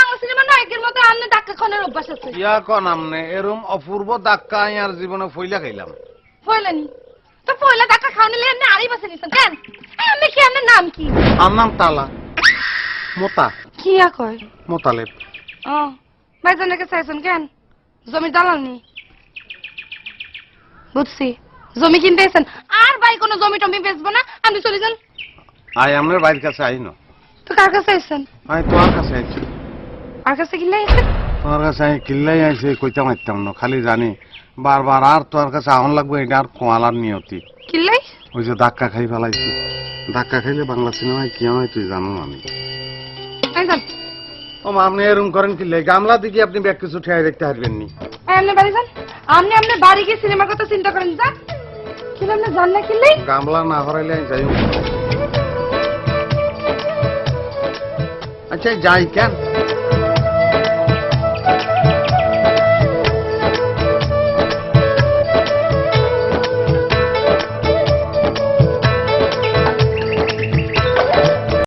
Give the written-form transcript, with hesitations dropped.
Bangla cinema নায়কের মতো আমনে ধাক্কা খাওয়ানোর অভ্যাস আছে। ইয়া কোন আমনে এরম অপূর্ব ধাক্কা আর জীবনে ফইলা খাইলাম। ফয়লানি তো ফয়লা ধাক্কা খাওয়ানিলে এমনি আরই বাসে নিছেন কেন? আমি কি আপনার নাম কি? আমার নাম তালা মোতা কি কয়? মোতালেব। ও ভাইজানের কাছে আইছেন কেন? জমি দালাল নি? বুঝছি জমি কিনতে আইছেন। আর ভাই কোনো জমি টমি বেচবো না, আপনি চলে যান। আই আমনের বাড়ির কাছে আইনো। তো কার কাছে আইছেন? আমি তোমার কাছে আইছি। আর কাছে কিনলে আইছেন? তোমার কাছে আমি কিল্লাই আইছি কইতাম মারতাম না, খালি জানি বারবার আর তোমার কাছে আহন লাগবে এটা আর কোয়ালার নিয়তি। কিনলাই? ওই যে ধাক্কা খাই ফেলাইছি, ধাক্কা খাইলে বাংলা সিনেমায় কি হয় তুই জানো আমি। আইজান। ও মা আপনি এরম করেন কিল্লে গামলা দিকে আপনি ব্যাগ কিছু ঠেয়াই দেখতে পারবেন নি। আপনি বাড়ি যান। আপনি আপনার বাড়ি গিয়ে সিনেমার কথা চিন্তা করেন। যান কিনলে আপনি জান না কিনলেই গামলা না হরাইলে আমি যাই। আচ্ছা যাই কেন